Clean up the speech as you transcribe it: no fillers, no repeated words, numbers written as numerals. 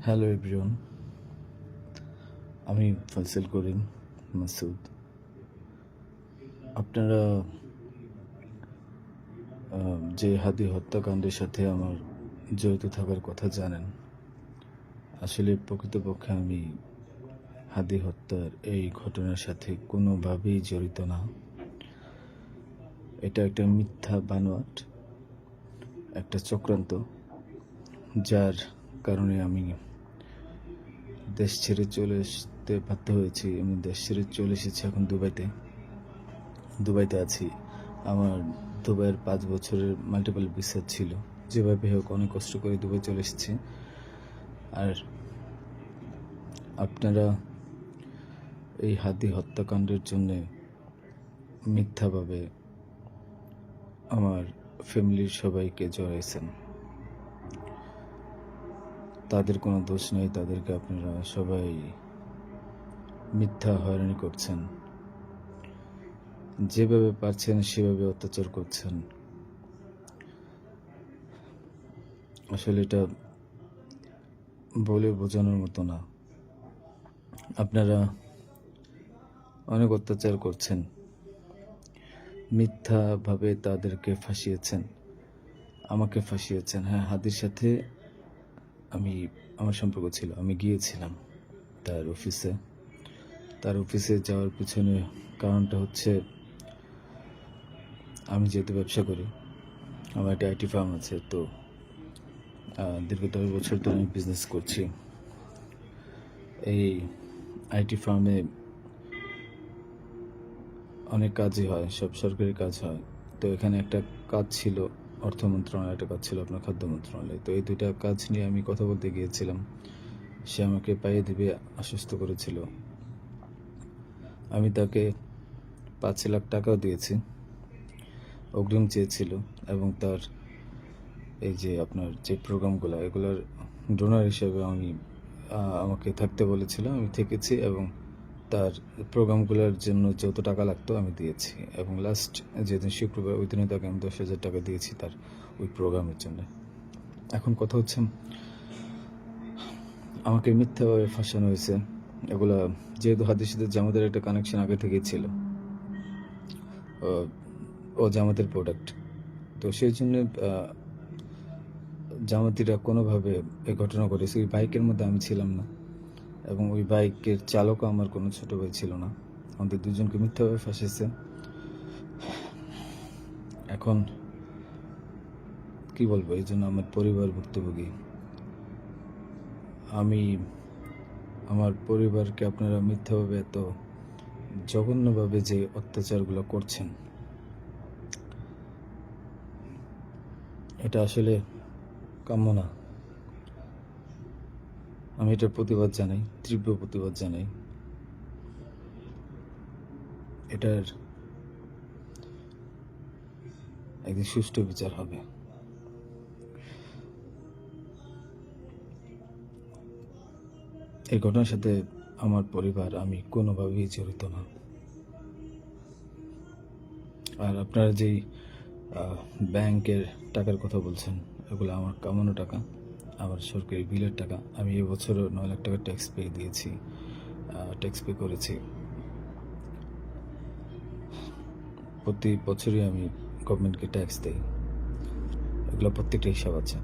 Hello everyone, আমি ফয়সাল করিম মাসুদ। আপনারা যে হাদি হত্যাকাণ্ডের সাথে আমার জড়িত থাকার কথা জানেন। আসলে প্রকৃতপক্ষে আমি হাদি হত্যার এই ঘটনার সাথে কোনোভাবেই জড়িত না। এটা একটা মিথ্যা বানোয়াট, একটা চক্রান্ত, যার কারণে আমি দেশ ছেড়ে চলে আসতে বাধ্য হয়েছি। আমি দেশ ছেড়ে চলে এসেছি এখন দুবাইতে আছি। আমার দুবাইয়ের 5 বছরের মাল্টিপল ভিসা ছিল। যেভাবে হোক অনেক কষ্ট করে দুবাই চলে এসেছি। আর আপনারা এই হাদি হত্যাকাণ্ডের জন্য মিথ্যাভাবে আমার ফ্যামিলির সবাইকে জড়াইছেন। তাদের কোনো দোষ নেই, তাদেরকে আপনারা সবাই মিথ্যা হয়রানি করছেন। যেভাবে পারছেন সেভাবে অত্যাচার করছেন। আসলে এটা বলে বোঝানোর মতো না। আপনারা অনেক অত্যাচার করছেন, মিথ্যাভাবে তাদেরকে ফাঁসিয়েছেন, আমাকে ফাঁসিয়েছেন। হ্যাঁ, হাদির সাথে আমার সম্পর্ক ছিল। আমি গিয়েছিলাম তার অফিসে যাওয়ার পিছনে কারণটা হচ্ছে, আমি যেহেতু ব্যবসা করি, আমার একটা আইটি ফার্ম আছে। তো দীর্ঘ 10 বছর ধরে আমি বিজনেস করছি। এই আইটি ফার্মে অনেক কাজই হয়, সব সরকারি কাজ হয়। তো এখানে একটা কাজ ছিল অর্থ মন্ত্রণালয়, একটা কাজ ছিল আপনার খাদ্য মন্ত্রণালয়। তো এই দুইটা কাজ নিয়ে আমি কথা বলতে গিয়েছিলাম। সে আমাকে পাইয়ে দিবে আশ্বস্ত করেছিল। আমি তাকে 5 লাখ টাকাও দিয়েছি, অগ্রিম চেয়েছিল। এবং তার এই যে আপনার যে প্রোগ্রামগুলো, এগুলোর ডোনার হিসেবে আমাকে থাকতে বলেছিল। আমি থেকেছি এবং তার প্রোগ্রামগুলোর জন্য যত টাকা লাগতো আমি দিয়েছি। এবং লাস্ট যেদিন শুক্রবার, ওই দিনে তাকে আমি 10,000 টাকা দিয়েছি তার ওই প্রোগ্রামের জন্য। এখন কথা হচ্ছে, আমাকে মিথ্যাভাবে ফাঁসানো হয়েছে। এগুলা যেহেতু হাদির সাথে জামাতের একটা কানেকশন আগে থেকেই ছিল, ও জামাতের প্রোডাক্ট। তো সেই জন্য জামাতিরা কোনোভাবে এই ঘটনা ঘটেছে। ওই বাইকের মধ্যে আমি ছিলাম না, এবং ওই বাইকের চালকও আমার কোনো ছোট ভাই ছিল না। আমাদের দুজনকে মিথ্যাভাবে ফাঁসিয়েছে। এখন কি বলবো, এই জন্য আমার পরিবার ভুক্তভোগী। আমার পরিবারকে আপনারা মিথ্যাভাবে এত জঘন্যভাবে যে অত্যাচারগুলো করছেন, এটা আসলে কাম্য না। আমি এটার প্রতিবাদ জানাই, তীব্র প্রতিবাদ জানাই। এটার একদিন সুষ্ঠু বিচার হবে। এই ঘটনার সাথে আমার পরিবার, আমি কোনোভাবেই জড়িত না। আর আপনারা যেই ব্যাংকের টাকার কথা বলছেন, এগুলো আমার কামানো টাকা, আমার সরকারি বিলের টাকা। আমি এবছরও 9 লাখ টাকা ট্যাক্স পে করেছি। প্রতি বছরই আমি গভর্নমেন্টকে ট্যাক্স দিই। এগুলো প্রত্যেকটা হিসাব আছে।